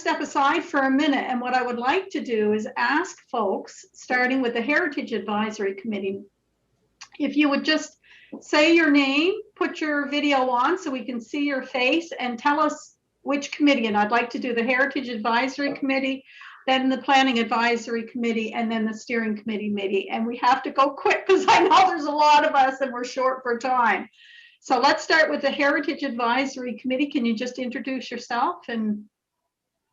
step aside for a minute, and what I would like to do is ask folks, starting with the Heritage Advisory Committee, if you would just say your name, put your video on so we can see your face, and tell us which committee. And I'd like to do the Heritage Advisory Committee, then the Planning Advisory Committee, and then the Steering Committee. And we have to go quick because I know there's a lot of us and we're short for time. So let's start with the Heritage Advisory Committee. Can you just introduce yourself? And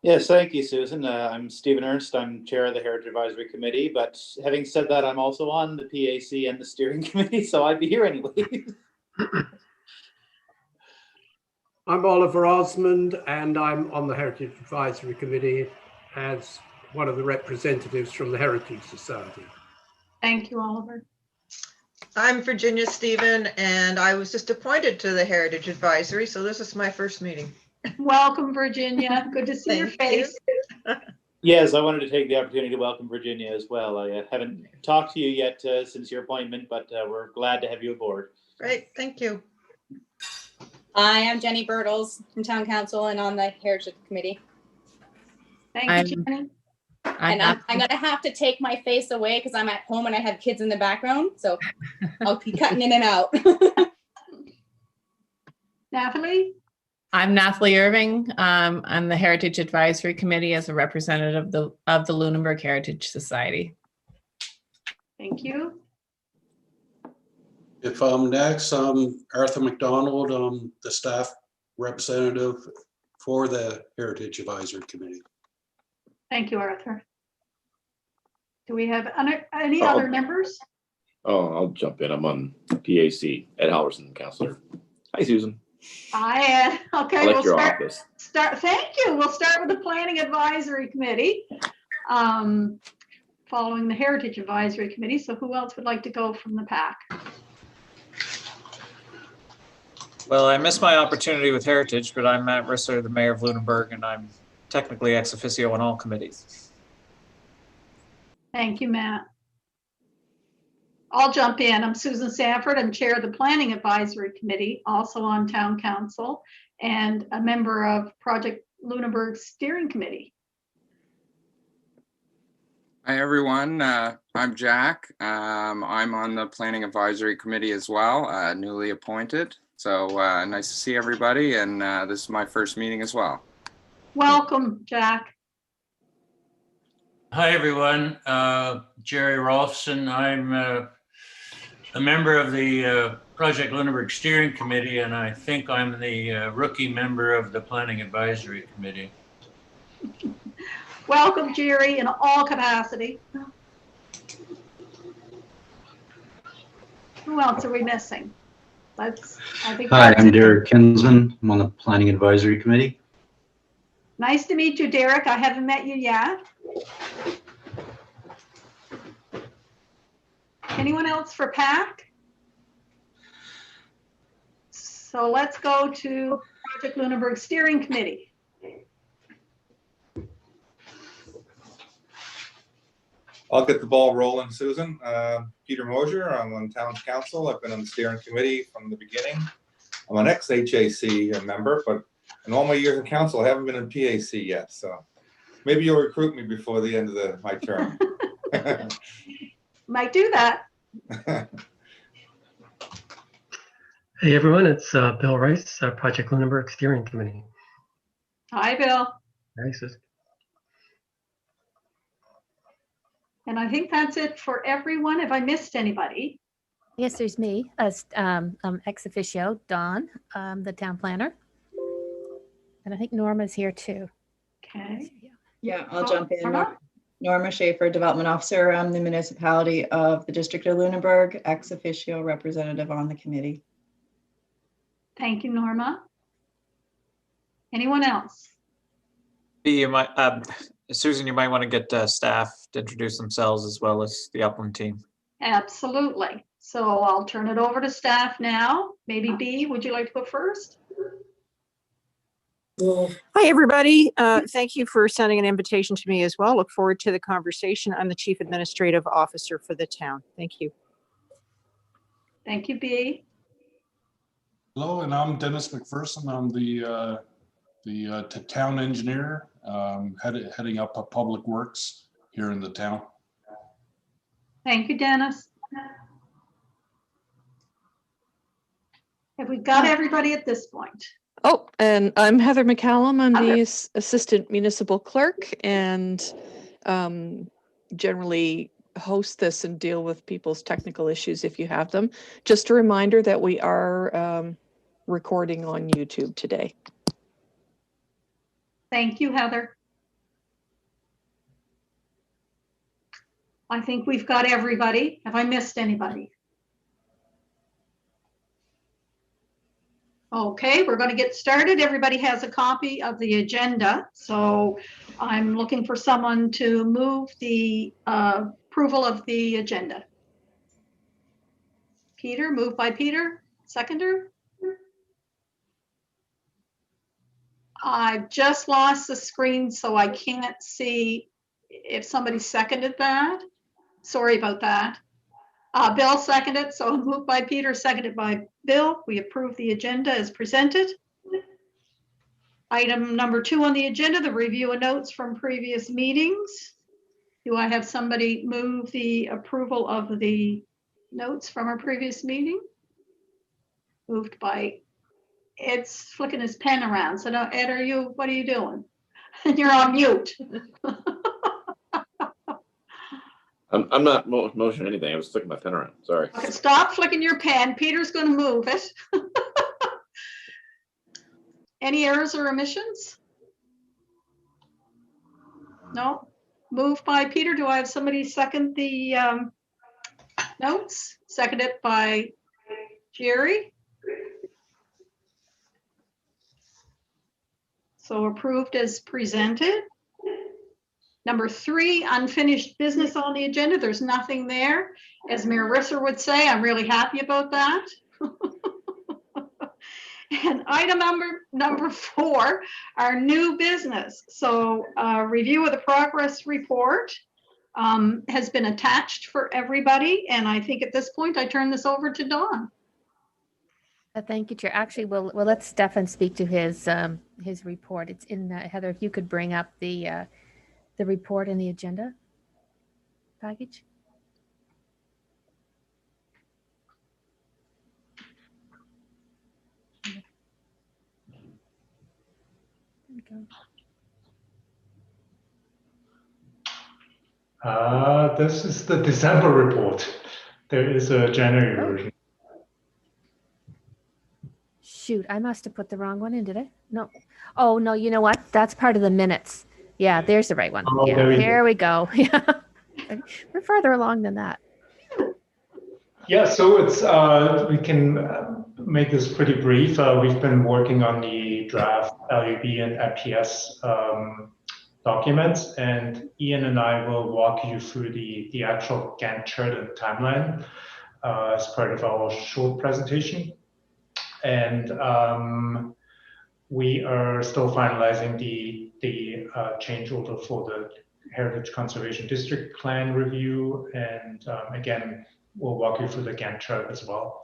yes, thank you, Susan. I'm Stephen Ernst. I'm chair of the Heritage Advisory Committee, but having said that, I'm also on the PAC and the Steering Committee, so I'd be here anyway. I'm Oliver Osmond, and I'm on the Heritage Advisory Committee as one of the representatives from the Heritage Society. thank you, Oliver. I'm Virginia Stephen, and I was just appointed to the Heritage Advisory, so this is my first meeting. Welcome, Virginia. Good to see your Thank face. Yes, I wanted to take the opportunity to welcome Virginia as well. I haven't talked to you yet since your appointment, but we're glad to have you aboard. Great, thank you. I am Jenny Birtles from Town Council and on the Heritage Committee. Thank you, Jenny. And I'm going to have to take my face away because I'm at home and I have kids in the background. So I'll be cutting in and out. Nathalie? I'm Nathalie Irving. I'm the Heritage Advisory Committee as a representative of the Lunenburg Heritage Society. Thank you. If I'm next, I'm Arthur McDonald. I'm the staff representative for the Heritage Advisory Committee. Thank you, Arthur. Do we have any other members? Oh, I'll jump in. I'm on PAC, Ed Halverson, counselor. Hi, Susan. Hi, Ed. Okay, I like we'll your start. office. Thank you. We'll start with the Planning Advisory Committee, following the Heritage Advisory Committee. So who else would like to go from the pack? Well, I missed my opportunity with Heritage, but I'm Matt Risser, the mayor of Lunenburg, and I'm technically ex officio on all committees. Thank you, Matt. I'll jump in. I'm Susan Sanford. I'm chair of the Planning Advisory Committee, also on Town Council, and a member of Project Lunenburg Steering Committee. Hi, everyone. I'm Jack. I'm on the Planning Advisory Committee as well, newly appointed. So nice to see everybody, and this is my first meeting as well. Welcome, Jack. Hi, everyone. Jerry Rolfson. I'm a member of the Project Lunenburg Steering Committee, and I think I'm the rookie member of the Planning Advisory Committee. Welcome, Jerry, in all capacity. Who else are we missing? Hi, I'm Derek Kinsman. I'm on the Planning Advisory Committee. Nice to meet you, Derek. I haven't met you yet. Anyone else for PAC? So let's go to Project Lunenburg Steering Committee. I'll get the ball rolling, Susan. Peter Mosier, I'm on Town Council. I've been on the steering committee from the beginning. I'm an ex-HAC member, but in all my years in council, I haven't been in PAC yet. So maybe you'll recruit me before the end of my term. Might do that. Hey everyone, it's Bill Rice, Project Lunenburg Steering Committee. Hi, Bill. Hi, Susan. And I think that's it for everyone. Have I missed anybody? Yes, there's me, ex officio, Dawn, the town planner. And I think Norma's here too. Okay. Yeah, I'll jump in. Norma Schaefer, Development Officer. I'm the municipality of the District of Lunenburg, ex officio representative on the committee. Thank you, Norma. Anyone else? You might, Susan, you might want to get staff to introduce themselves as well as the Upland team. Absolutely. So I'll turn it over to staff now. Maybe B, would you like to go first? Hi, everybody. Thank you for sending an invitation to me as well. Look forward to the conversation. I'm the Chief Administrative Officer for the town. Thank you. Thank you, B. Hello, and I'm Dennis McPherson. I'm the town engineer heading up a public works here in the town. Thank you, Dennis. Have we got everybody at this point? Oh, and I'm Heather McCallum. I'm the Assistant Municipal Clerk and generally host this and deal with people's technical issues if you have them. Just a reminder that we are recording on YouTube today. Thank you, Heather. I think we've got everybody. Have I missed anybody? Okay, we're going to get started. Everybody has a copy of the agenda. So I'm looking for someone to move the approval of the agenda. Peter, moved by Peter. Seconder? I've just lost the screen, so I can't see if somebody seconded that. Sorry about that. Bill seconded, so moved by Peter, seconded by Bill. We approve the agenda as presented. Item number 2 on the agenda, the review of notes from previous meetings. Do I have somebody move the approval of the notes from our previous meeting? Moved by, Ed's flicking his pen around. So now, Ed, what are you doing? You're on mute. I'm not motioning anything. I was flicking my pen around. Sorry. Okay, stop flicking your pen. Peter's going to move it. Any errors or omissions? No. Moved by Peter. Do I have somebody second the notes? Seconded by Jerry. So approved as presented. Number 3, unfinished business on the agenda. There's nothing there. As Mayor Risser would say, I'm really happy about that. And item number 4, our new business. So review of the progress report has been attached for everybody. And I think at this point, I turn this over to Dawn. Thank you, Chair. Actually, we'll let Stefan speak to his report. It's in Heather, if you could bring up the report and the agenda package. This is the December report. There is a January version. Shoot, I must have put the wrong one in, did I? No. Oh, no, you know what? That's part of the minutes. Yeah, there's the right one. Oh, yeah, there we go. Yeah. We're farther along than that. Yeah, so it's we can make this pretty brief. We've been working on the draft LUB and FPS documents, and Ian and I will walk you through the actual Gantt chart and timeline as part of our short presentation. And we are still finalizing the change order for the Heritage Conservation District Plan review. And again, we'll walk you through the Gantt chart as well.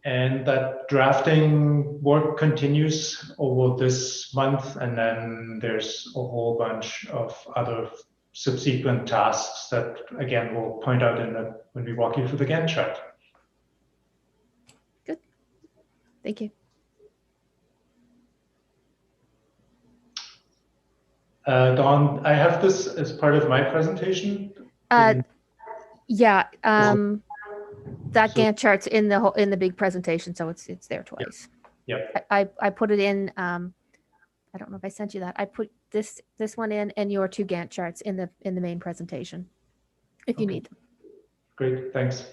And that drafting work continues over this month. And then there's a whole bunch of other subsequent tasks that, again, we'll point out when we walk you through the Gantt chart. Good. Thank you. Dawn, I have this as part of my presentation. Yeah. That Gantt chart's in the big presentation, so it's there twice. Yeah. I put it in. I don't know if I sent you that. I put this one in and your 2 Gantt charts in the main presentation, if you need them. Great, thanks.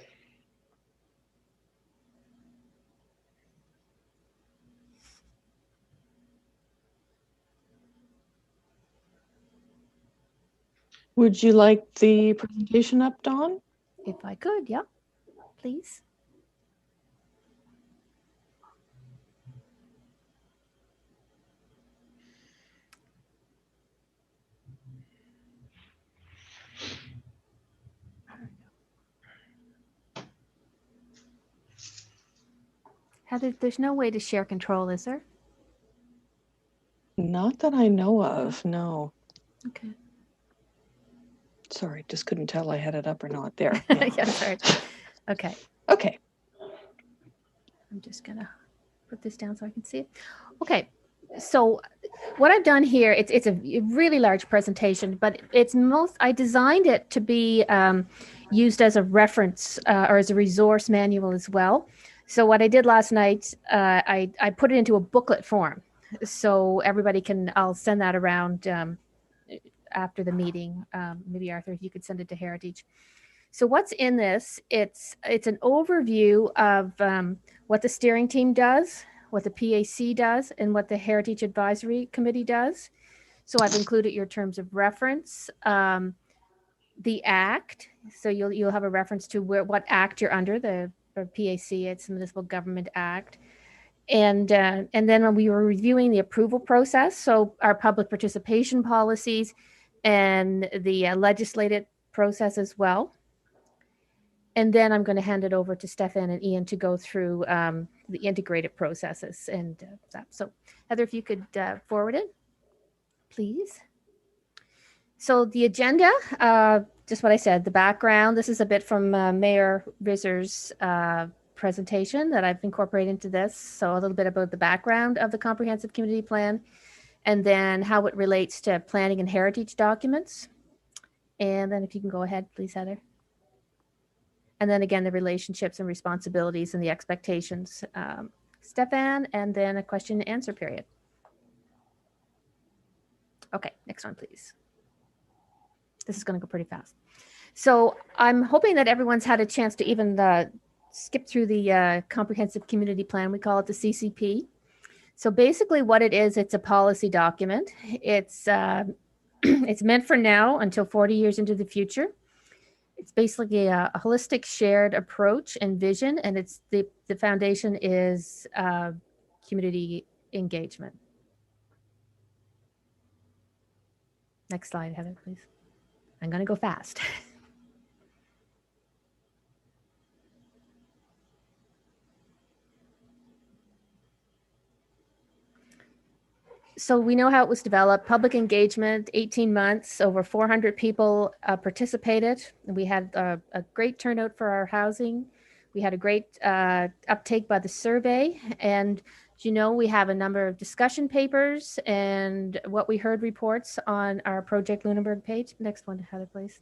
Would you like the presentation up, Dawn? If I could, yeah, please. Heather, there's no way to share control, is there? Not Not that I know of, no. Okay. Sorry, just couldn't tell I had it up or not. There. Yeah, sorry. Okay. Okay. I'm just gonna put this down so I can see it. Okay. So what I've done here, it's a really large presentation, but I designed it to be used as a reference or as a resource manual as well. So what I did last night, I put it into a booklet form. So everybody I'll send that around after the meeting. Maybe Arthur, if you could send it to Heritage. So what's in this, it's an overview of what the steering team does, what the PAC does, and what the Heritage Advisory Committee does. So I've included your terms of reference, the act. So you'll have a reference to what act you're under, the PAC, it's the Municipal Government Act. And then when we were reviewing the approval process, so our public participation policies and the legislative process as well. And then I'm going to hand it over to Stefan and Ian to go through the integrated processes and that. So Heather, if you could forward it, please. So the agenda, just what I said, the background, this is a bit from Mayor Rizzer's presentation that I've incorporated into this. So a little bit about the background of the comprehensive community plan, and then how it relates to planning and heritage documents. And then if you can go ahead, please, Heather. And then again, the relationships and responsibilities and the expectations, Stefan, and then a question and answer period. Okay, next one, please. This is going to go pretty fast. So I'm hoping that everyone's had a chance to even skip through the comprehensive community plan. We call it the CCP. So basically what it is, it's a policy document. It's meant for now until 40 years into the future. It's basically a holistic shared approach and vision, and it's the foundation is community engagement. Next slide, Heather, please. I'm going to go fast. So we know how it was developed. Public engagement, 18 months, over 400 people participated. We had a great turnout for our housing. We had a great uptake by the survey. And you know, we have a number of discussion papers and what we heard reports on our Project Lunenburg page. Next one, Heather, please.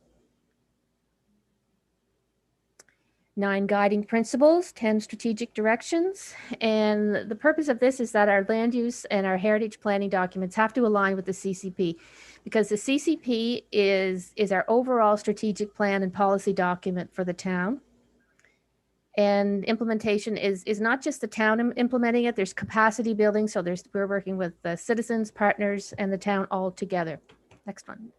9 guiding principles, 10 strategic directions. And the purpose of this is that our land use and our heritage planning documents have to align with the CCP, because the CCP is our overall strategic plan and policy document for the town. And implementation is not just the town implementing it, there's capacity building. So we're working with the citizens, partners, and the town all together. Next one.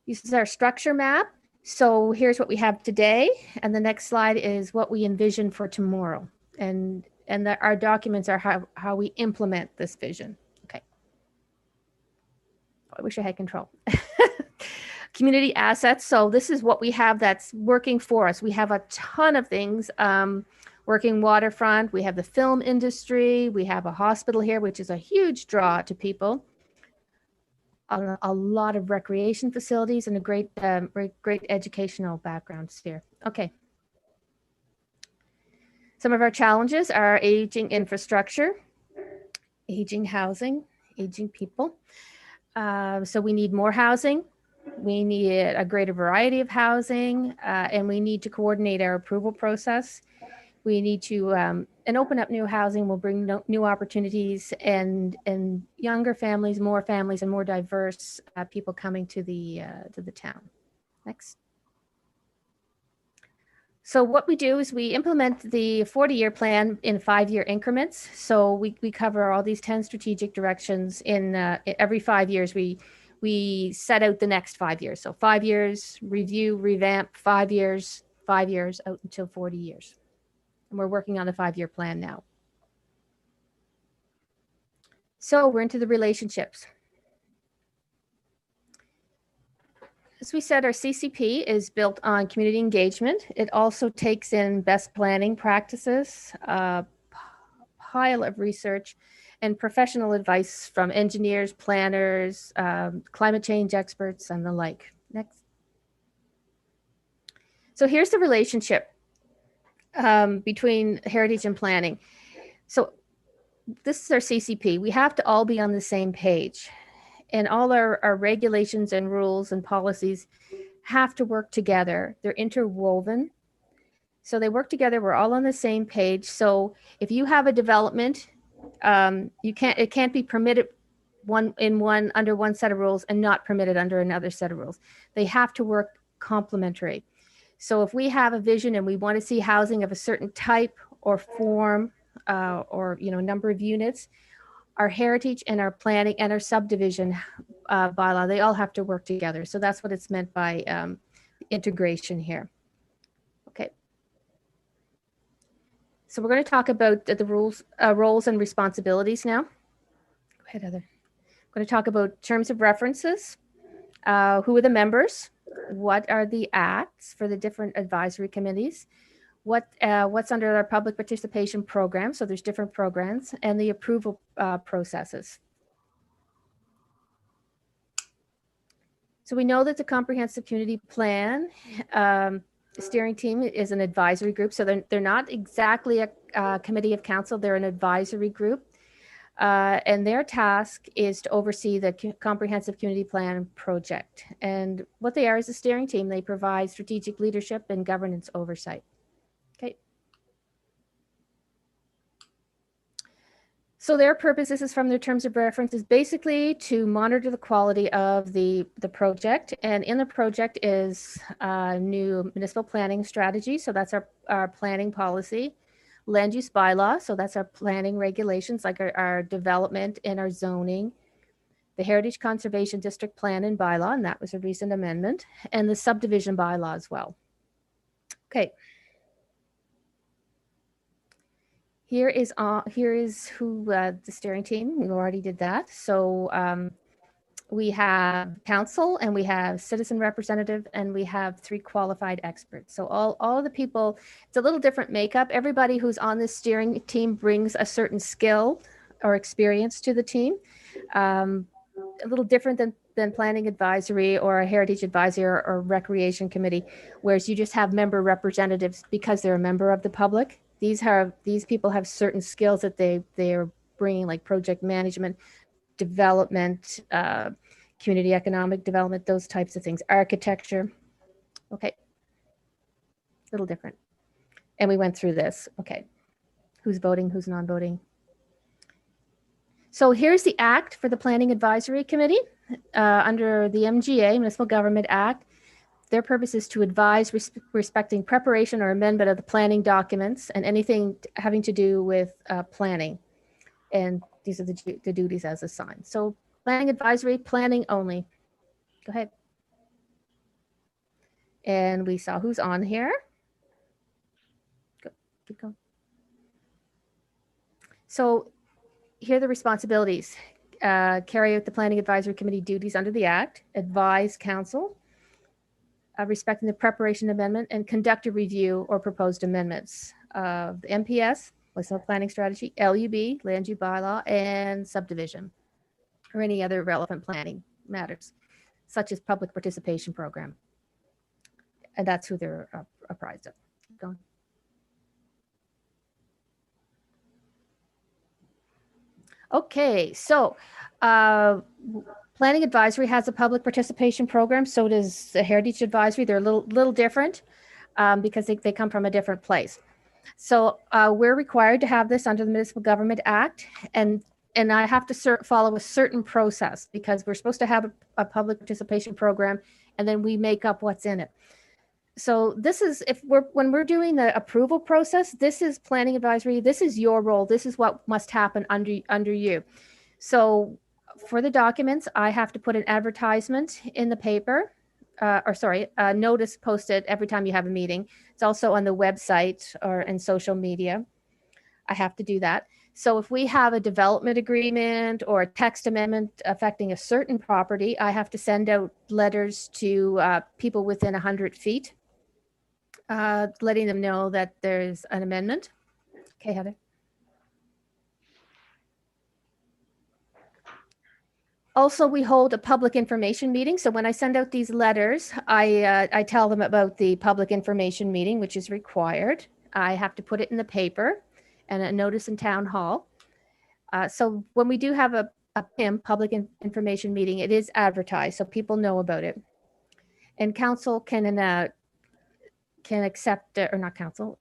This is our structure map. So here's what we have today. And the next slide is what we envision for tomorrow. And our documents are how we implement this vision. Okay. I wish I had control. Community assets. So this is what we have that's working for us. We have a ton of things. Working waterfront. We have the film industry. We have a hospital here, which is a huge draw to people. A lot of recreation facilities and a great educational background here. Okay. Some of our challenges are aging infrastructure, aging housing, aging people. So we need more housing. We need a greater variety of housing, and we need to coordinate our approval process. We need to, and open up new housing will bring new opportunities and younger families, and more diverse people coming to the town. Next. So what we do is we implement the 40-year plan in 5-year increments. So we cover all these 10 strategic directions in every 5 years. We set out the next 5 years. So 5 years, review, revamp, 5 years out until 40 years. And we're working on the 5-year plan now. So we're into the relationships. As we said, our CCP is built on community engagement. It also takes in best planning practices, a pile of research, and professional advice from engineers, planners, climate change experts, and the like. Next. So here's the relationship between heritage and planning. So this is our CCP. We have to all be on the same page, and all our regulations and rules and policies have to work together. They're interwoven. So they work together. We're all on the same page. So if you have a development, it can't be permitted under one set of rules and not permitted under another set of rules. They have to work complementary. So if we have a vision and we want to see housing of a certain type or form, or number of units, our heritage and our planning and our subdivision bylaw, they all have to work together. So that's what it's meant by integration here. Okay. So we're going to talk about the roles and responsibilities now. Go ahead, Heather. I'm going to talk about terms of references. Who are the members? What are the acts for the different advisory committees? What's under our public participation program? So there's different programs, and the approval processes. So we know that the comprehensive community plan steering team is an advisory group. So they're not exactly a committee of council, they're an advisory group. And their task is to oversee the comprehensive community plan project. And what they are is a steering team. They provide strategic leadership and governance oversight. Okay. So their purpose, this is from their terms of reference, is basically to monitor the quality of the project. And in the project is a new municipal planning strategy. So that's our planning policy. Land use bylaw, so that's our planning regulations, like our development and our zoning. The Heritage Conservation District Plan and Bylaw, and that was a recent amendment, and the subdivision bylaw as well. Okay. Here is who the steering team, we already did that. So we have council, and we have citizen representative, and we have 3 qualified experts. So all of the people, it's a little different makeup. Everybody who's on this steering team brings a certain skill or experience to the team. A little different than planning advisory or a heritage advisory or recreation committee, whereas you just have member representatives because they're a member of the public. These people have certain skills that they are bringing, like project management, development, community economic development, those types of things, architecture. Okay, a little different. And we went through this. Okay, who's voting, who's non-voting? So here's the act for the Planning Advisory Committee under the MGA, Municipal Government Act. Their purpose is to advise respecting preparation or amendment of the planning documents and anything having to do with planning. And these are the duties as assigned. So planning advisory, planning only. Go ahead. And we saw who's on here. Go, keep going. So here are the responsibilities. Carry out the Planning Advisory Committee duties under the Act, advise council, respecting the preparation amendment, and conduct a review or proposed amendments of the MPS, Municipal Planning Strategy, LUB, Land Use Bylaw, and subdivision, or any other relevant planning matters, such as public participation program. And that's who they're apprised of. Keep going. Okay, so Planning Advisory has a public participation program. So does the Heritage Advisory. They're a little different because they come from a different place. So we're required to have this under the Municipal Government Act, and I have to follow a certain process because we're supposed to have a public participation program, and then we make up what's in it. So this is when we're doing the approval process, this is Planning Advisory. This is your role. This is what must happen under you. So for the documents, I have to put an advertisement in the paper. A notice posted every time you have a meeting. It's also on the website or in social media. I have to do that. So if we have a development agreement or a text amendment affecting a certain property, I have to send out letters to people within 100 feet, letting them know that there's an amendment. Okay, Heather. Also, we hold a public information meeting. So when I send out these letters, I tell them about the public information meeting, which is required. I have to put it in the paper and a notice in town hall. So when we do have a PIM, public information meeting, it is advertised, so people know about it. And council can accept, or not council,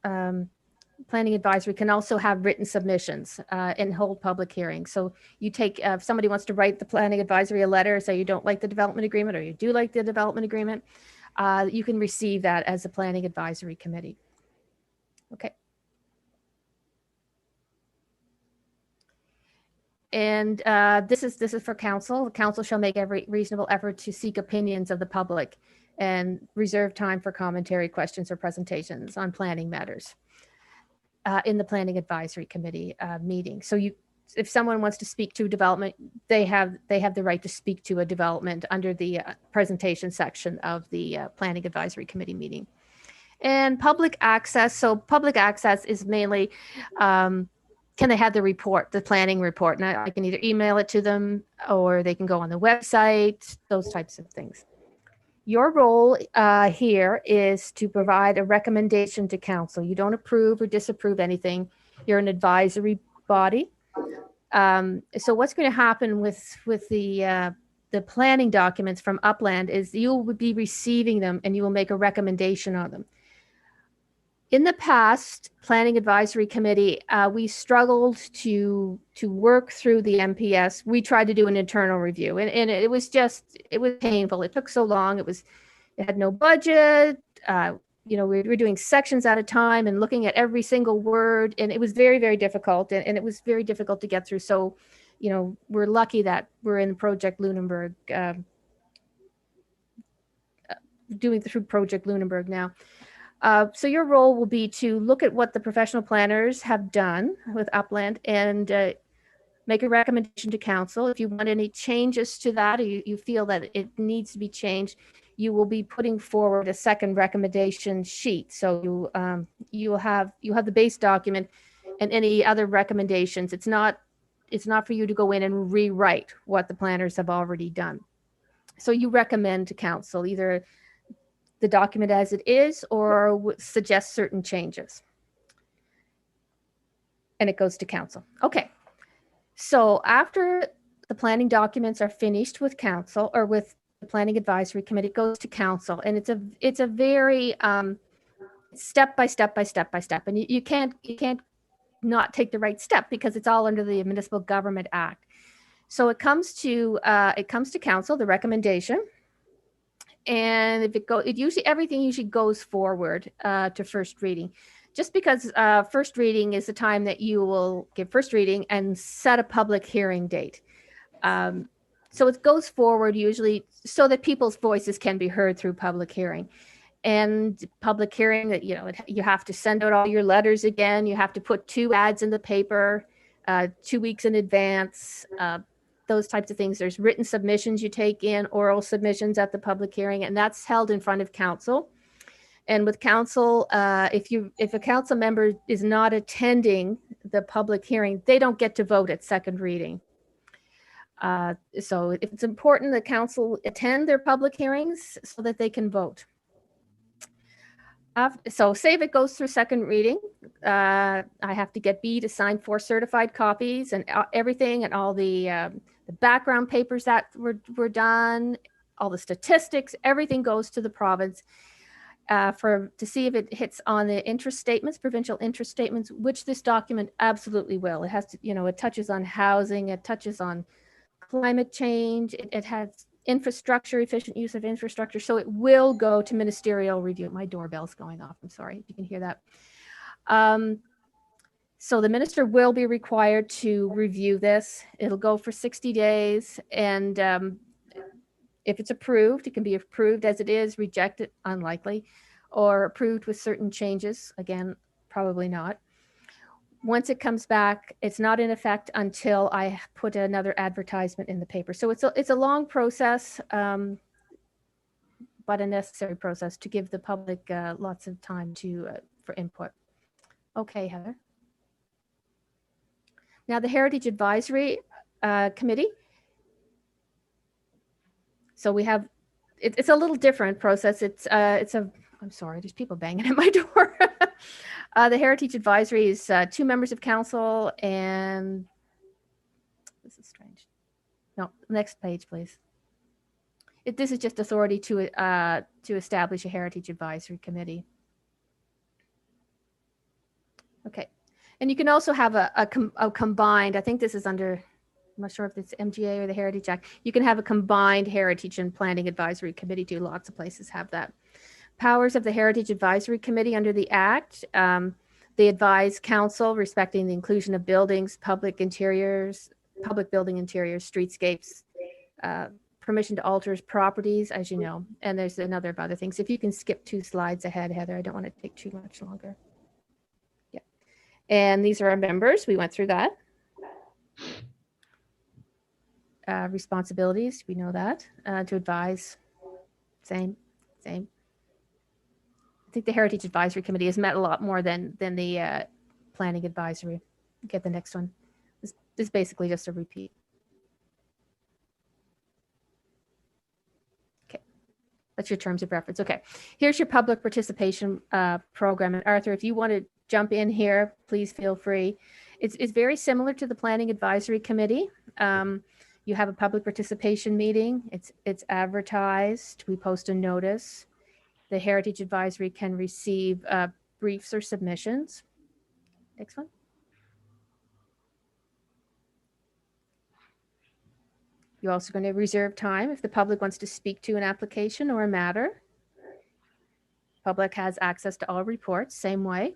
planning advisory can also have written submissions and hold public hearings. So you take, if somebody wants to write the planning advisory a letter, say you don't like the development agreement or you do like the development agreement, you can receive that as a planning advisory committee. Okay. And this is for council. The council shall make every reasonable effort to seek opinions of the public and reserve time for commentary, questions, or presentations on planning matters in the planning advisory committee meeting. So if someone wants to speak to development, they have the right to speak to a development under the presentation section of the planning advisory committee meeting. And public access. So public access is mainly, can they have the report, the planning report? And I can either email it to them or they can go on the website, those types of things. Your role here is to provide a recommendation to council. You don't approve or disapprove anything. You're an advisory body. So what's going to happen with the planning documents from Upland is you will be receiving them and you will make a recommendation on them. In the past, Planning Advisory Committee, we struggled to work through the MPS. We tried to do an internal review, and it was painful. It took so long. It had no budget. We were doing sections at a time and looking at every single word, and it was very, very difficult. And it was very difficult to get through. So, we're lucky that we're in Project Lunenburg, doing through Project Lunenburg now. So your role will be to look at what the professional planners have done with Upland and make a recommendation to council. If you want any changes to that, or you feel that it needs to be changed, you will be putting forward a second recommendation sheet. So you have the base document and any other recommendations. It's not for you to go in and rewrite what the planners have already done. So you recommend to council either the document as it is or suggest certain changes. And it goes to council. Okay. So after the planning documents are finished with council or with the planning advisory committee, it goes to council. And it's a very step by step. And you can't not take the right step because it's all under the Municipal Government Act. So it comes to council, the recommendation. And if everything usually goes forward to first reading, just because first reading is the time that you will give first reading and set a public hearing date. So it goes forward usually so that people's voices can be heard through public hearing. And public hearing that, you have to send out all your letters again. You have to put 2 ads in the paper 2 weeks in advance. Those types of things. There's written submissions you take in, oral submissions at the public hearing, and that's held in front of council. And with council, if a council member is not attending the public hearing, they don't get to vote at second reading. So it's important that council attend their public hearings so that they can vote. So say if it goes through second reading, I have to get B to sign 4 certified copies and everything, and all the background papers that were done, all the statistics, everything goes to the province to see if it hits on the interest statements, provincial interest statements, which this document absolutely will. It has to, it touches on housing, it touches on climate change, it has infrastructure, efficient use of infrastructure. So it will go to ministerial review. My doorbell's going off. I'm sorry if you can hear that. So the minister will be required to review this. It'll go for 60 days. And if it's approved, it can be approved as it is, rejected, unlikely, or approved with certain changes. Again, probably not. Once it comes back, it's not in effect until I put another advertisement in the paper. So it's a long process, but a necessary process to give the public lots of time for input. Okay, Heather. Now the Heritage Advisory Committee, So we have, it's a little different process. I'm sorry, there's people banging at my door. The Heritage Advisory is 2 members of council, and this is strange. No, next page, please. This is just authority to establish a Heritage Advisory Committee. Okay, and you can also have a combined, I think this is under, I'm not sure if it's MGA or the Heritage Act. You can have a combined Heritage and Planning Advisory Committee too. Lots of places have that. Powers of the Heritage Advisory Committee under the Act. They advise council respecting the inclusion of buildings, public building interiors, streetscapes, permission to alter properties, as you know, and there's a number of other things. If you can skip 2 slides ahead, Heather, I don't want to take too much longer. Yeah, and these are our members. We went through that. Responsibilities, we know that. To advise, same. I think the Heritage Advisory Committee has met a lot more than the Planning Advisory. Get the next one. This is basically just a repeat. Okay, that's your terms of reference. Okay, here's your public participation program. And Arthur, if you want to jump in here, please feel free. It's very similar to the Planning Advisory Committee. You have a public participation meeting. It's advertised. We post a notice. The Heritage Advisory can receive briefs or submissions. Next one. You're also going to reserve time if the public wants to speak to an application or a matter. Public has access to all reports, same way.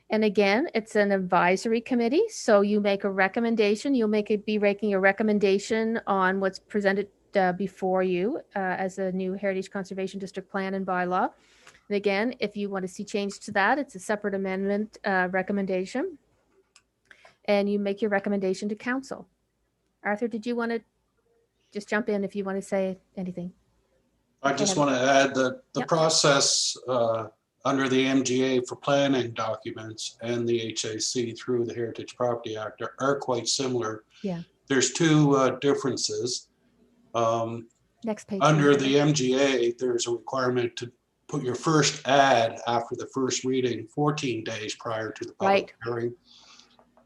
And again, it's an advisory committee, so you make a recommendation. You'll be making a recommendation on what's presented before you as a new Heritage Conservation District plan and bylaw. And again, if you want to see change to that, it's a separate amendment recommendation. And you make your recommendation to council. Arthur, did you want to just jump in if you want to say anything? I just want to add that the process under the MGA for planning documents and the HAC through the Heritage Property Act are quite similar. Yeah. There's 2 differences. Next page. Under the MGA, there's a requirement to put your first ad after the first reading 14 days prior to the public hearing.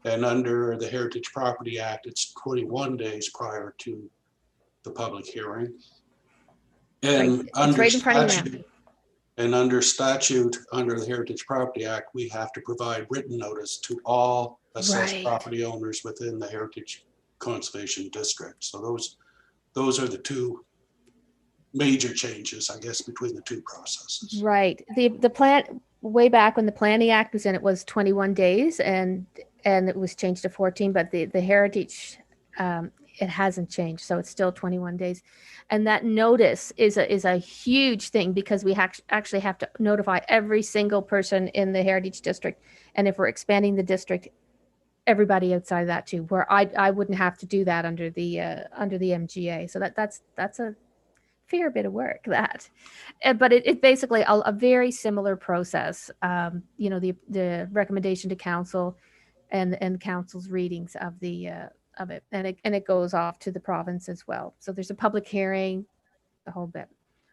And under the Heritage Property Act, it's 21 days prior to the public hearing. And under statute, under the Heritage Property Act, we have to provide written notice to all assessed property owners within the Heritage Conservation District. So those are the 2 major changes, I guess, between the 2 processes. Right. The plan, way back when the Planning Act was in, it was 21 days and it was changed to 14, but the Heritage, it hasn't changed. So it's still 21 days. And that notice is a huge thing because we actually have to notify every single person in the Heritage District. And if we're expanding the district, everybody outside of that too, where I wouldn't have to do that under the MGA. So that's a fair bit of work, that. But it's basically a very similar process. You know, the recommendation to council and council's readings of it, and it goes off to the province as well. So there's a public hearing, the whole bit.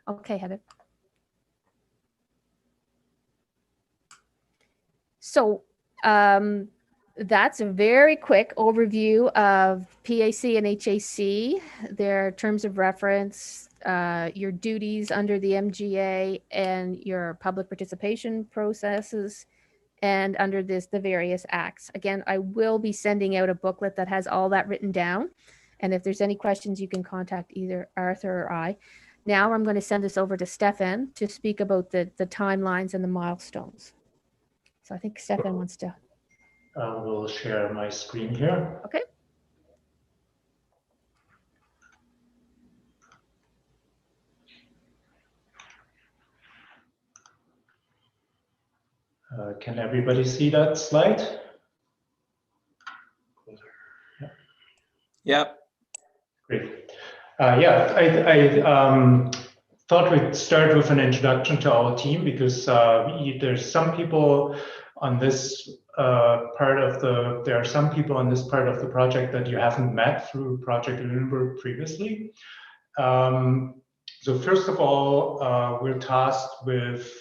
Okay, Heather. So that's a very quick overview of PAC and HAC, their terms of reference, your duties under the MGA, and your public participation processes, and under the various acts. Again, I will be sending out a booklet that has all that written down. And if there's any questions, you can contact either Arthur or I. Now I'm going to send this over to Stefan to speak about the timelines and the milestones. So I think Stefan wants to. I will share my screen here. Okay. Can everybody see that slide? Yep. Great. Yeah, I thought we'd start with an introduction to our team because there's some people on this part of the project that you haven't met through Project Lunenburg previously. So first of all, we're tasked with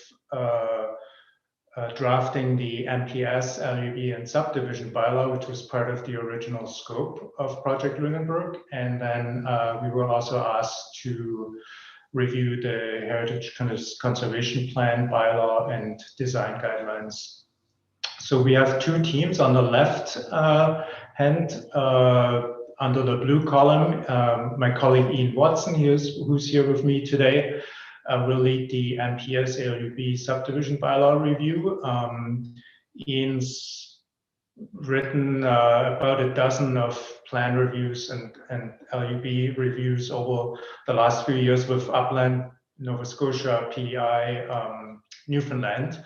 drafting the MPS, LUB, and subdivision bylaw, which was part of the original scope of Project Lunenburg. And then we were also asked to review the Heritage Conservation Plan bylaw and design guidelines. So we have two teams on the left hand. Under the blue column, my colleague Ian Watson, who's here with me today, will lead the MPS LUB subdivision bylaw review. Ian's written about a dozen of plan reviews and LUB reviews over the last few years with Upland, Nova Scotia, PEI, Newfoundland.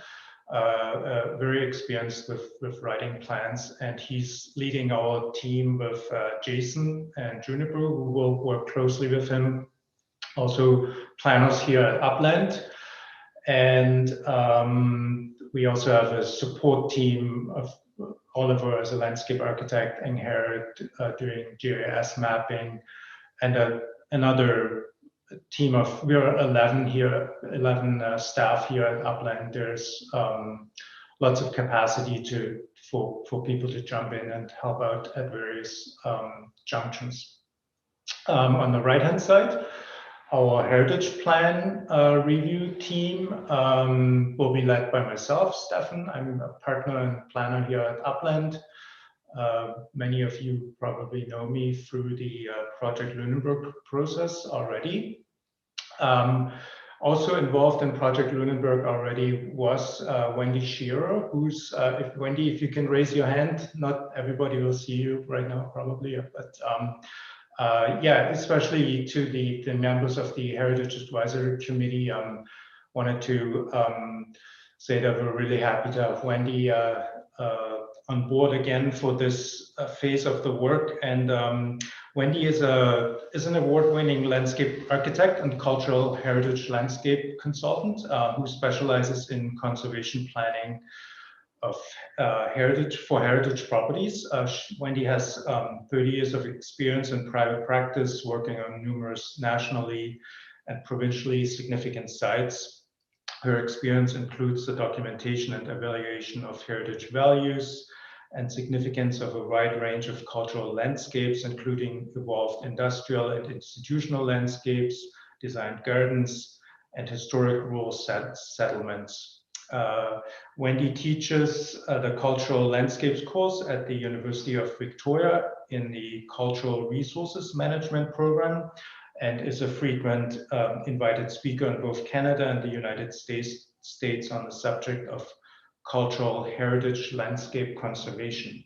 Very experienced with writing plans, and he's leading our team with Jason and Juniper, who will work closely with him. Also planners here at Upland. And we also have a support team of Oliver as a landscape architect, and Harriet doing GIS mapping, and another team of, we're 11 here, 11 staff here at Upland. There's lots of capacity for people to jump in and help out at various junctions. On the right-hand side, our heritage plan review team will be led by myself, Stefan. I'm a partner and planner here at Upland. Many of you probably know me through the Project Lunenburg process already. Also involved in Project Lunenburg already was Wendy Shearer, who's, Wendy, if you can raise your hand, not everybody will see you right now probably, but yeah, especially to the members of the Heritage Advisory Committee, wanted to say that we're really happy to have Wendy on board again for this phase of the work. And Wendy is an award-winning landscape architect and cultural heritage landscape consultant who specializes in conservation planning of heritage properties. Wendy has 30 years of experience in private practice, working on numerous nationally and provincially significant sites. Her experience includes the documentation and evaluation of heritage values and significance of a wide range of cultural landscapes, including evolved industrial and institutional landscapes, designed gardens, and historic rural settlements. Wendy teaches the Cultural Landscapes course at the University of Victoria in the Cultural Resources Management program, and is a frequent invited speaker in both Canada and the United States on the subject of cultural heritage landscape conservation.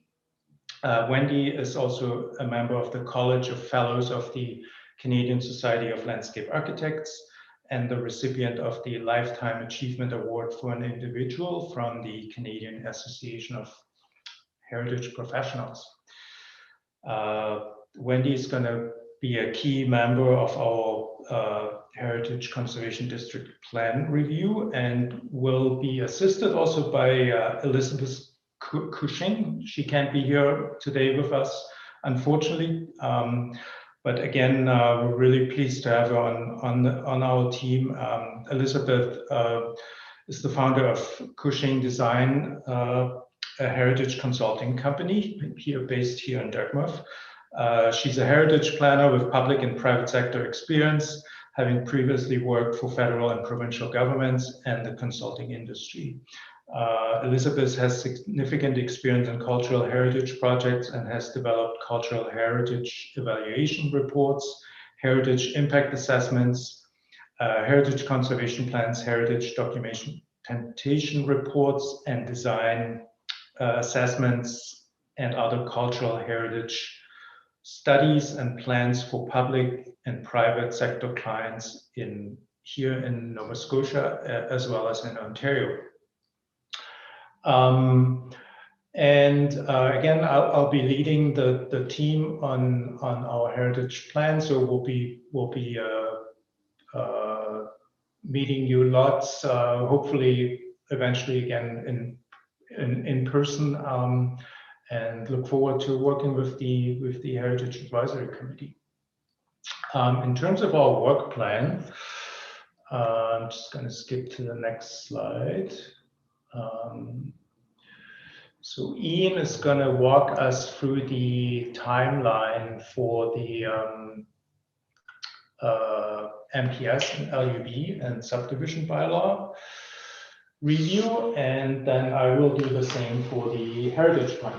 Wendy is also a member of the College of Fellows of the Canadian Society of Landscape Architects and the recipient of the Lifetime Achievement Award for an individual from the Canadian Association of Heritage Professionals. Wendy is going to be a key member of our Heritage Conservation District Plan Review and will be assisted also by Elizabeth Cushing. She can't be here today with us, unfortunately. But again, we're really pleased to have her on our team. Elizabeth is the founder of Cushing Design, a heritage consulting company based here in Dartmouth. She's a heritage planner with public and private sector experience, having previously worked for federal and provincial governments and the consulting industry. Elizabeth has significant experience in cultural heritage projects and has developed cultural heritage evaluation reports, heritage impact assessments, heritage conservation plans, heritage documentation reports, and design assessments and other cultural heritage studies and plans for public and private sector clients here in Nova Scotia, as well as in Ontario. Again, I'll be leading the team on our heritage plan. So we'll be meeting you lots, hopefully eventually again in person, and look forward to working with the Heritage Advisory Committee. In terms of our work plan, I'm just going to skip to the next slide. So Ian is going to walk us through the timeline for the MPS and LUB and subdivision bylaw review, and then I will do the same for the heritage plan.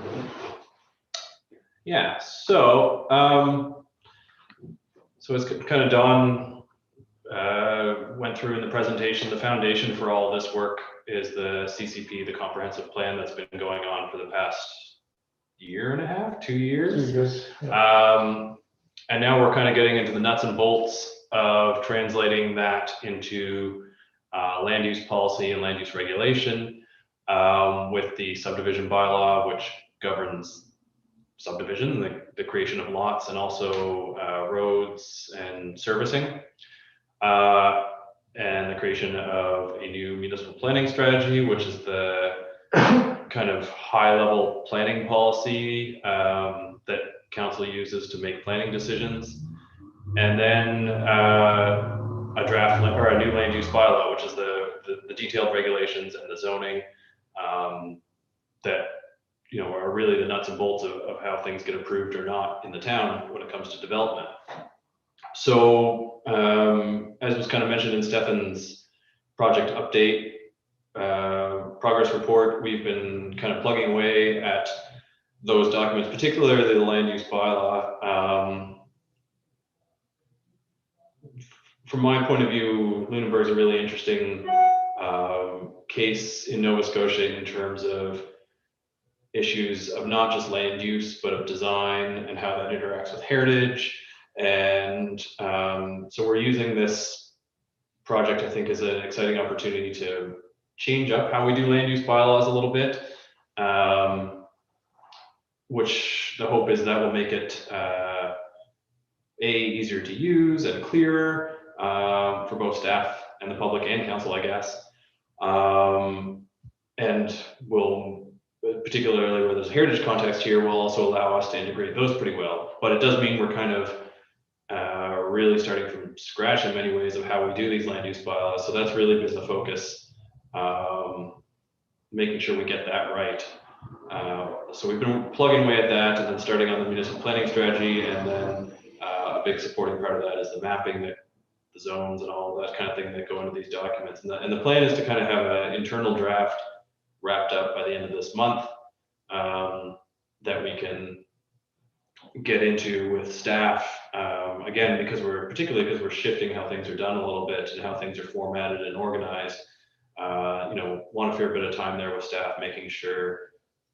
Yeah, so as kind of Don went through in the presentation, the foundation for all this work is the CCP, the comprehensive plan that's been going on for the past year and a half, 2 years. 2 years. Yeah. And now we're kind of getting into the nuts and bolts of translating that into land use policy and land use regulation, with the subdivision bylaw, which governs subdivision, the creation of lots, and also roads and servicing, and the creation of a new municipal planning strategy, which is the kind of high-level planning policy that council uses to make planning decisions, and then a draft or a new land use bylaw, which is the detailed regulations and the zoning that are really the nuts and bolts of how things get approved or not in the town when it comes to development. So as was kind of mentioned in Stefan's project update progress report, we've been kind of plugging away at those documents, particularly the land use bylaw. From my point of view, Lunenburg is a really interesting case in Nova Scotia in terms of issues of not just land use, but of design and how that interacts with heritage. And so we're using this project, I think, as an exciting opportunity to change up how we do land use bylaws a little bit, which the hope is that will make it easier to use and clearer for both staff and the public and council, I guess. And will, particularly where there's a heritage context here, will also allow us to integrate those pretty well. But it does mean we're kind of really starting from scratch in many ways of how we do these land use bylaws. So that's really been the focus, making sure we get that right. So we've been plugging away at that, and then starting on the municipal planning strategy, and then a big supporting part of that is the mapping, the zones and all that kind of thing that go into these documents. And the plan is to kind of have an internal draft wrapped up by the end of this month, that we can get into with staff. Again, particularly because we're shifting how things are done a little bit and how things are formatted and organized. Want a fair bit of time there with staff, making sure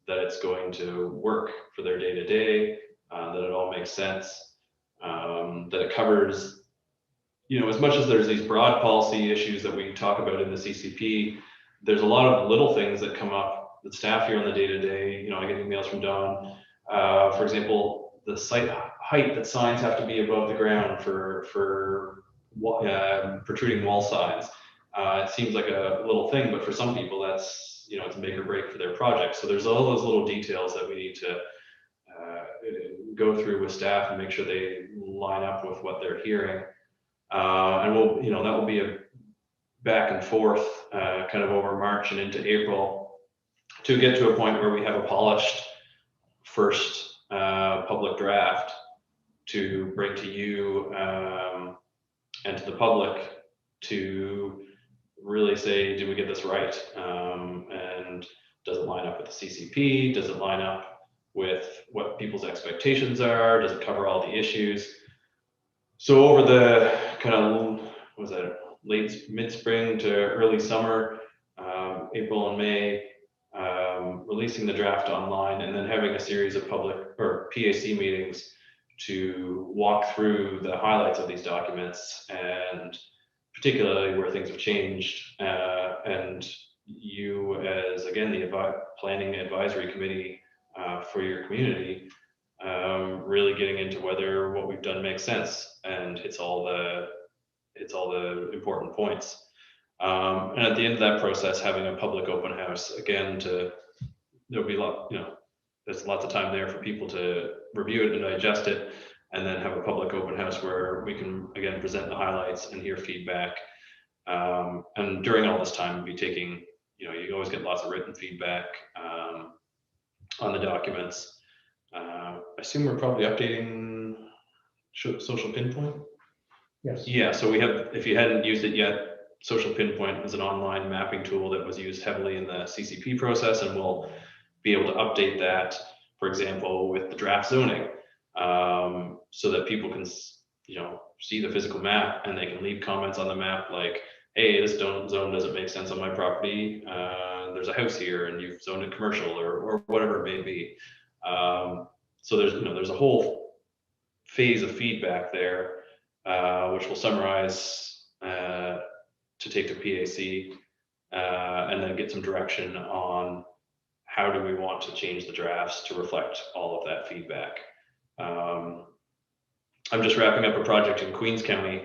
that it's going to work for their day-to-day, that it all makes sense, that it covers, as much as there's these broad policy issues that we talk about in the CCP, there's a lot of little things that come up that staff here on the day-to-day. I get emails from Don, for example, the site height that signs have to be above the ground for protruding wall signs. It seems like a little thing, but for some people that's, it's make or break for their project. So there's all those little details that we need to go through with staff and make sure they line up with what they're hearing. And that will be a back and forth kind of over March and into April to get to a point where we have a polished first public draft to bring to you and to the public to really say, did we get this right? And does it line up with the CCP? Does it line up with what people's expectations are? Does it cover all the issues? So over the kind of, late mid-spring to early summer, April and May, releasing the draft online, and then having a series of public or PAC meetings to walk through the highlights of these documents, and particularly where things have changed, and you as, again, the planning advisory committee for your community, really getting into whether what we've done makes sense and hits all the important points. And at the end of that process, having a public open house, again, there'll be there's lots of time there for people to review it and digest it. and then have a public open house where we can, again, present the highlights and hear feedback. And during all this time, we'll be taking, you always get lots of written feedback on the documents. I assume we're probably updating Social Pinpoint. Yes. Yeah, so we have, if you hadn't used it yet, Social Pinpoint is an online mapping tool that was used heavily in the CCP process, and we'll be able to update that, for example, with the draft zoning, so that people can, see the physical map and they can leave comments on the map like, hey, this zone doesn't make sense on my property. There's a house here and you've zoned it commercial or whatever it may be. So there's a whole phase of feedback there, which we'll summarize to take to PAC, and then get some direction on how do we want to change the drafts to reflect all of that feedback. I'm just wrapping up a project in Queens County,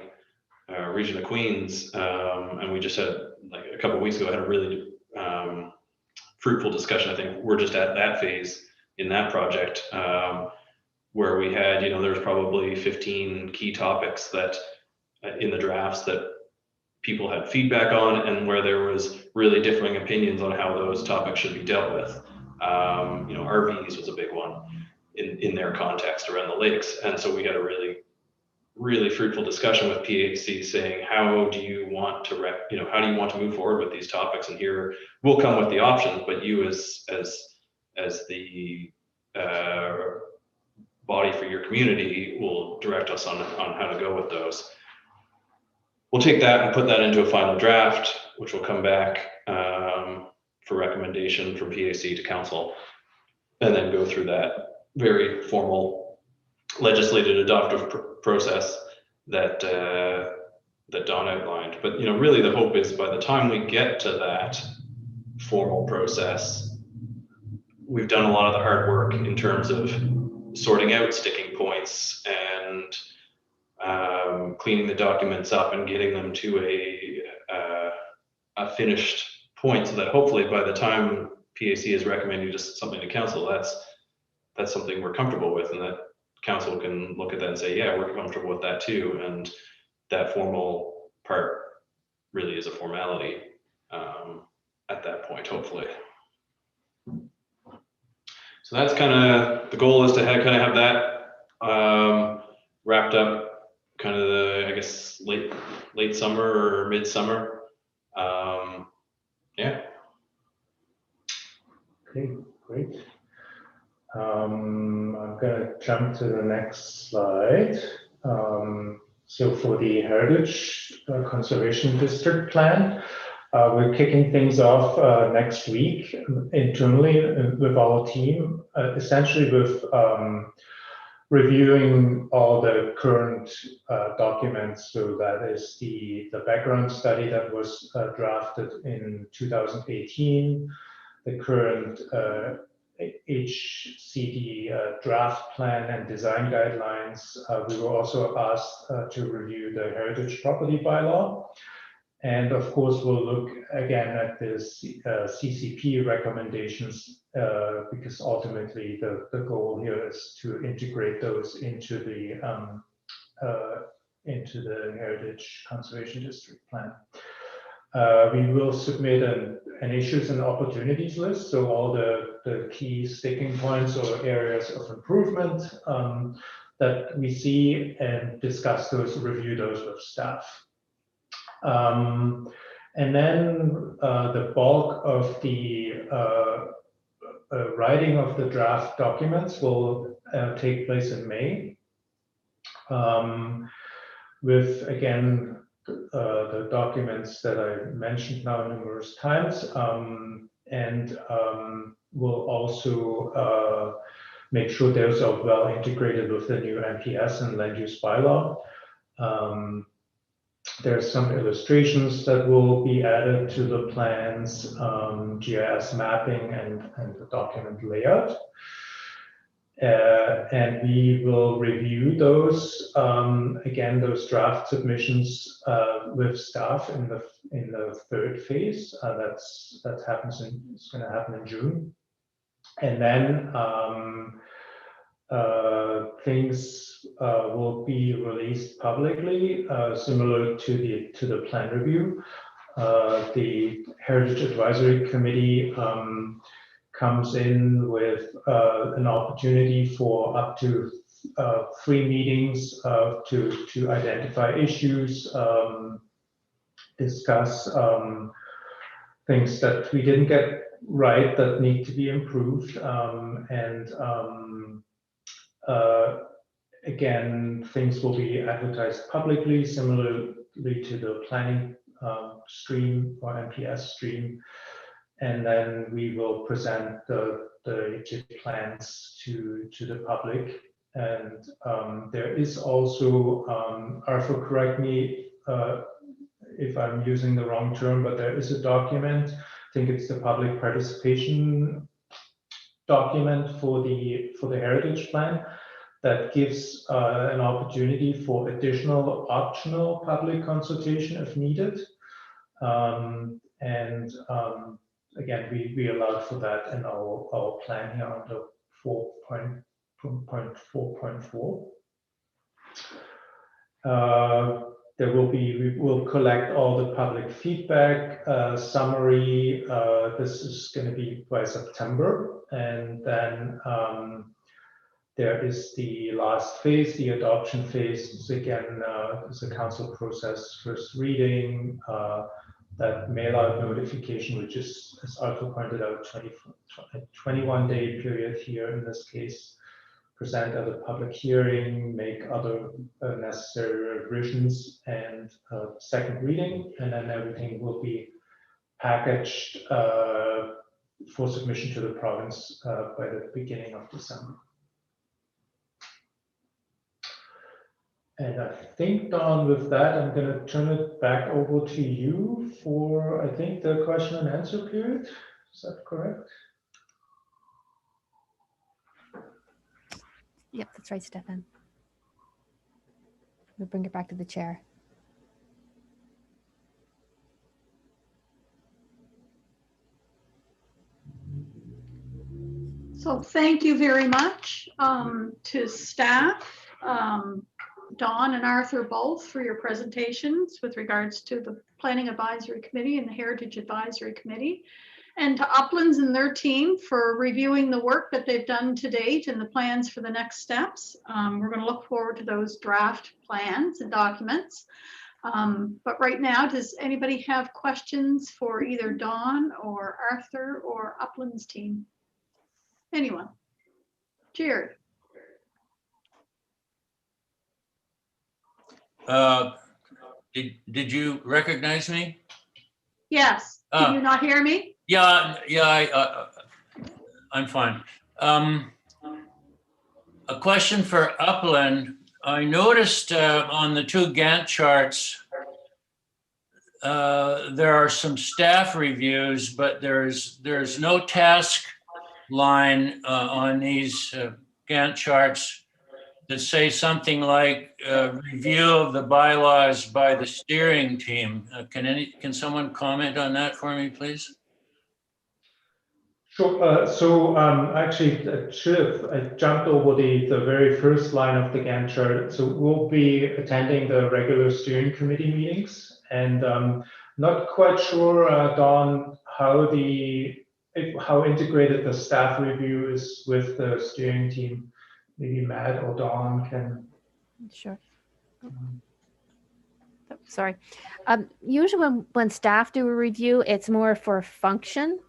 region of Queens, and we just had, like a couple of weeks ago, had a really fruitful discussion. I think we're just at that phase in that project, where we had, there's probably 15 key topics that in the drafts that people had feedback on, and where there was really differing opinions on how those topics should be dealt with. RVs was a big one in their context around the lakes. And so we had a really, really fruitful discussion with PAC saying, how do you want to how do you want to move forward with these topics? And here we'll come with the options, but you as the body for your community will direct us on how to go with those. We'll take that and put that into a final draft, which will come back for recommendation from PAC to council, and then go through that very formal legislated adoptive process that Don outlined. But really the hope is by the time we get to that formal process, we've done a lot of the hard work in terms of sorting out sticking points and cleaning the documents up and getting them to a finished point, so that hopefully by the time PAC is recommending just something to council, that's something we're comfortable with, and that council can look at that and say, yeah, we're comfortable with that too. And that formal part really is a formality at that point, hopefully. So that's kind of the goal, is to kind of have that wrapped up kind of the, I guess, late summer or midsummer. Yeah. Okay, great. I'm going to jump to the next slide. So for the Heritage Conservation District Plan, we're kicking things off next week internally with our team, essentially with reviewing all the current documents. So that is the background study that was drafted in 2018, the current HCD draft plan and design guidelines. We were also asked to review the heritage property bylaw. And of course, we'll look again at the CCP recommendations, because ultimately the goal here is to integrate those into the Heritage Conservation District Plan. We will submit an issues and opportunities list, so all the key sticking points or areas of improvement that we see, and discuss those, review those with staff. And then the bulk of the writing of the draft documents will take place in May, with, again, the documents that I mentioned now numerous times, and we'll also make sure those are well integrated with the new NPS and land use bylaw. There's some illustrations that will be added to the plans, GIS mapping and the document layout. And we will review those, again, those draft submissions with staff in the third phase. It's going to happen in June. And then things will be released publicly, similar to the plan review. The Heritage Advisory Committee comes in with an opportunity for up to 3 meetings to identify issues, discuss things that we didn't get right that need to be improved, and again, things will be advertised publicly, similarly to the planning stream or MPS stream. And then we will present the JIT plans to the public. And there is also, Arthur, correct me if I'm using the wrong term, but there is a document, I think it's the public participation document for the heritage plan, that gives an opportunity for additional optional public consultation if needed. Again, we allowed for that in our plan here under 4.4. We will collect all the public feedback, summary. This is going to be by September, and then there is the last phase, the adoption phase. So again, it's a council process, first reading, that mail out notification, which is, as Arthur pointed out, 21-day period here in this case. Present at a public hearing, make other necessary revisions, and second reading, and then everything will be packaged for submission to the province by the beginning of December. And I think, Don, with that, I'm going to turn it back over to you for, I think, the question and answer period. Is that correct? Yep, that's right, Stefan. We'll bring it back to the chair. So thank you very much to staff, Dawn and Arthur both, for your presentations with regards to the Planning Advisory Committee and the Heritage Advisory Committee, and to Uplands and their team for reviewing the work that they've done to date and the plans for the next steps. We're going to look forward to those draft plans and documents. But right now, does anybody have questions for either Dawn or Arthur or Uplands team? Anyone? Jerry? Did you recognize me? Yes. Can you not hear me? Yeah, I'm fine. A question for Upland. I noticed on the 2 Gantt charts, there are some staff reviews, but there's no task line on these Gantt charts that say something like review of the bylaws by the steering team. Can someone comment on that for me, please? Sure. Actually, I jumped over the very first line of the Gantt chart. So we'll be attending the regular steering committee meetings, and not quite sure, Dawn, how integrated the staff review is with the steering team. Maybe Matt or Dawn can. Sure. Sorry. Usually when staff do a review, it's more for function.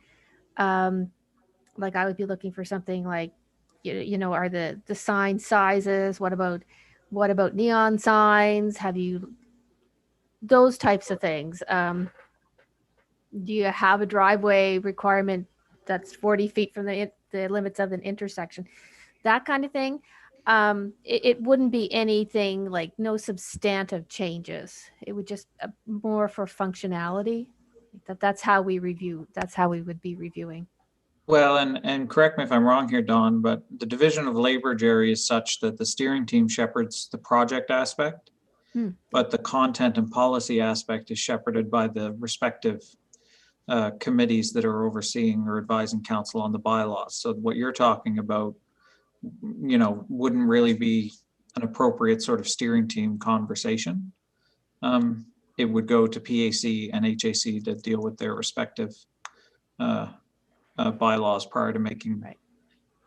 Like I would be looking for something like, you know, are the sign sizes? What about neon signs? Have you, those types of things? Do you have a driveway requirement that's 40 feet from the limits of an intersection? That kind of thing. It wouldn't be anything like no substantive changes. It would just more for functionality. That's how we review. That's how we would be reviewing. Well, and correct me if I'm wrong here, Dawn, but the division of labor, Jerry, is such that the steering team shepherds the project aspect, but the content and policy aspect is shepherded by the respective committees that are overseeing or advising council on the bylaws. So what you're talking about wouldn't really be an appropriate sort of steering team conversation. It would go to PAC and HAC to deal with their respective bylaws prior to making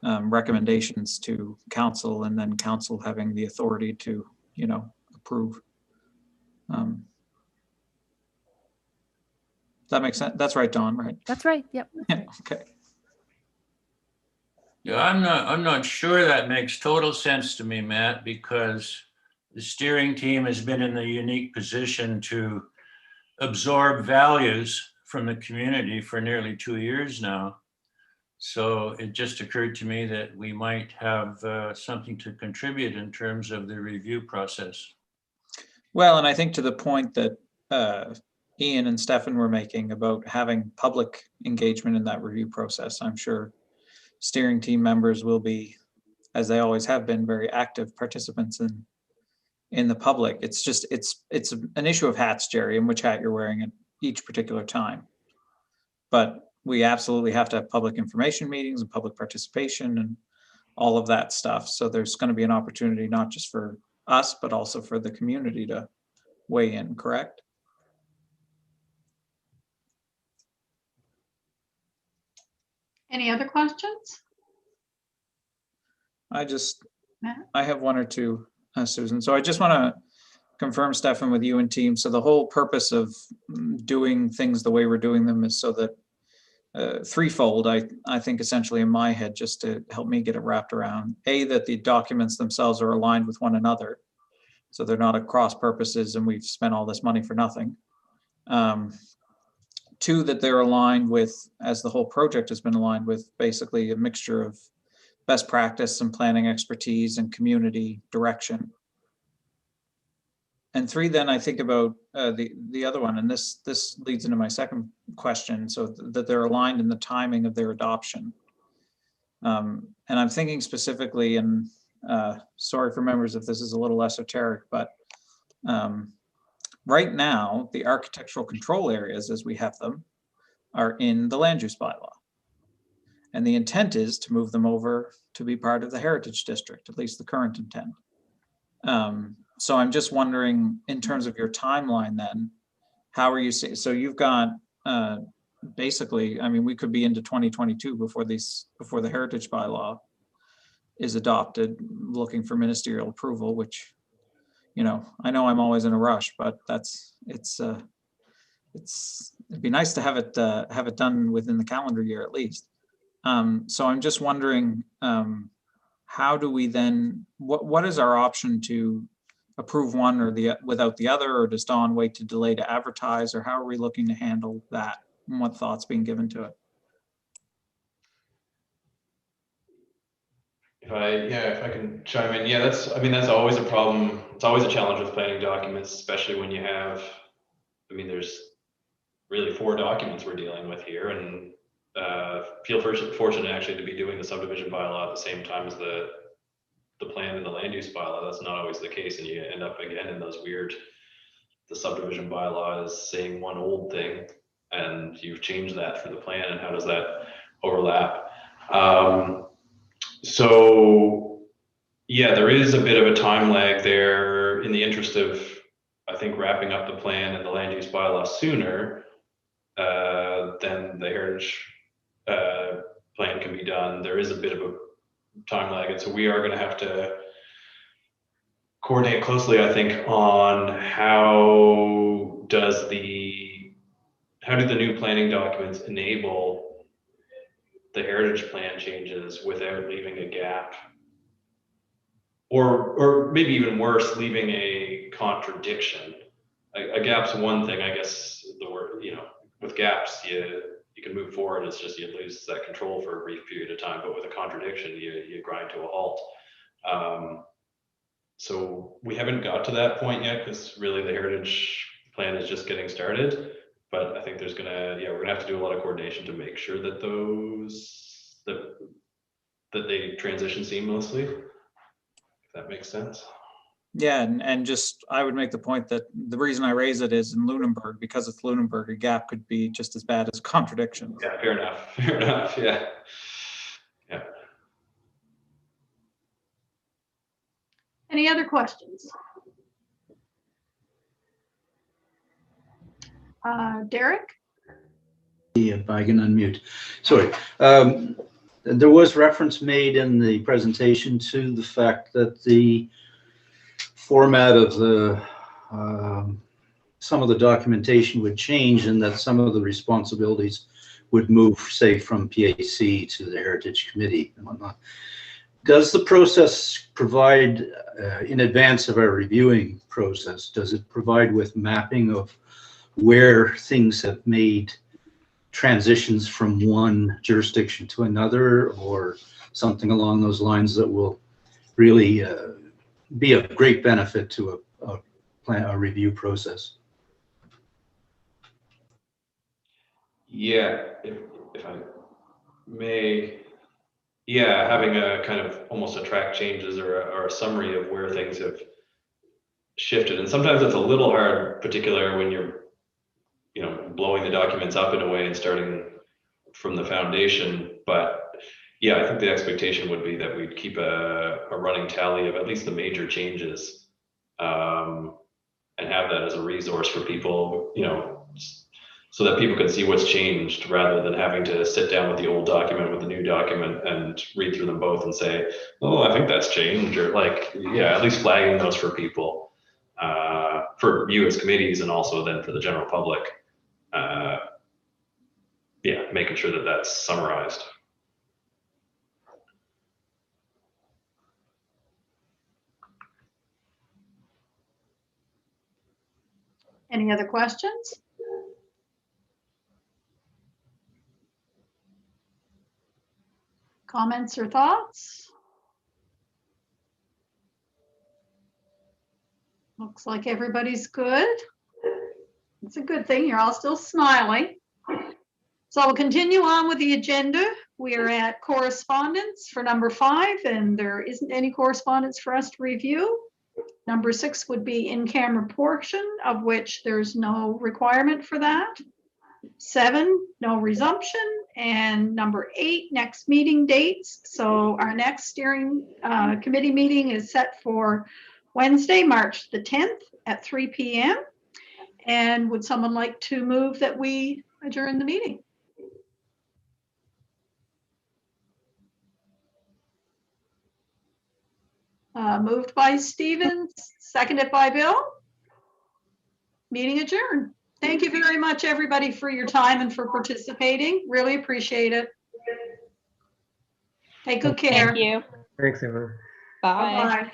recommendations to council, and then council having the authority to, approve. Does that make sense? That's right, Dawn, right? That's right. Yep. Yeah, okay. Yeah, I'm not sure that makes total sense to me, Matt, because the steering team has been in the unique position to absorb values from the community for nearly 2 years now. So it just occurred to me that we might have something to contribute in terms of the review process. Well, and I think to the point that Ian and Stefan were making about having public engagement in that review process, I'm sure steering team members will be, as they always have been, very active participants in the public. It's just, it's an issue of hats, Jerry, and which hat you're wearing at each particular time. But we absolutely have to have public information meetings and public participation and all of that stuff. So there's going to be an opportunity not just for us, but also for the community to weigh in, correct? Any other questions? I have one or two, Susan. So I just want to confirm, Stefan, with you and team. So the whole purpose of doing things the way we're doing them is so that threefold, I think essentially in my head, just to help me get it wrapped around. A, that the documents themselves are aligned with one another. So they're not at cross purposes and we've spent all this money for nothing. Two, that they're aligned with, as the whole project has been aligned with, basically a mixture of best practice and planning expertise and community direction. And three, then I think about the other one, and this leads into my second question, so that they're aligned in the timing of their adoption. And I'm thinking specifically, and sorry for members if this is a little esoteric, but right now, the architectural control areas as we have them are in the land use bylaw. And the intent is to move them over to be part of the heritage district, at least the current intent. So I'm just wondering, in terms of your timeline then, how are you seeing, so you've got basically, I mean, we could be into 2022 before the heritage bylaw is adopted, looking for ministerial approval, which, I know I'm always in a rush, but it'd be nice to have it done within the calendar year at least. So I'm just wondering, how do we then, what is our option to approve one or without the other, or does Dawn wait to delay to advertise, or how are we looking to handle that, and what thoughts being given to it? If I can chime in, that's always a problem. It's always a challenge with planning documents, especially when you have, there's really 4 documents we're dealing with here, and feel fortunate actually to be doing the subdivision bylaw at the same time as the plan and the land use bylaw. That's not always the case, and you end up again in those weird, the subdivision bylaw is saying one old thing and you've changed that for the plan, and how does that overlap? So yeah, there is a bit of a time lag there in the interest of, I think, wrapping up the plan and the land use bylaw sooner than the heritage plan can be done. There is a bit of a time lag, and so we are going to have to coordinate closely, I think, on how do the new planning documents enable the heritage plan changes without leaving a gap, or maybe even worse, leaving a contradiction. A gap's one thing, I guess. The word, with gaps, you can move forward. It's just you lose that control for a brief period of time. But with a contradiction, you grind to a halt. So we haven't got to that point yet, because really the heritage plan is just getting started. But I think we're gonna have to do a lot of coordination to make sure that that they transition seamlessly. If that makes sense. Yeah, and just, I would make the point that the reason I raise it is in Lunenburg, because it's Lunenburg, a gap could be just as bad as contradiction. Yeah, fair enough. Yeah. Any other questions? Derek? If I can unmute. Sorry. There was reference made in the presentation to the fact that the format of the some of the documentation would change and that some of the responsibilities would move, say, from PAC to the Heritage Committee and whatnot. Does the process provide, in advance of our reviewing process, does it provide with mapping of where things have made transitions from one jurisdiction to another, or something along those lines that will really be of great benefit to a review process? Yeah, if I may, yeah, having a kind of almost a track changes or a summary of where things have shifted. And sometimes it's a little hard, particularly when you're, you know, blowing the documents up in a way and starting from the foundation. But yeah, I think the expectation would be that we'd keep a running tally of at least the major changes, and have that as a resource for people, you know, so that people can see what's changed rather than having to sit down with the old document with the new document and read through them both and say, oh, I think that's changed, or like, yeah, at least flagging those for people, for you as committees and also then for the general public. Yeah, making sure that that's summarized. Any other questions? Comments or thoughts? Looks like everybody's good. It's a good thing. You're all still smiling. So we'll continue on with the agenda. We are at correspondence for number 5, and there isn't any correspondence for us to review. Number 6 would be in-camera portion, of which there's no requirement for that. 7, no resumption. And number 8, next meeting dates. So our next steering committee meeting is set for Wednesday, March the 10th at 3 p.m. And would someone like to move that we adjourn the meeting? Moved by Stevens, seconded by Bill. Meeting adjourned. Thank you very much, everybody, for your time and for participating. Really appreciate it. Take good care. Thank you. Thanks, everyone. Bye. Bye-bye.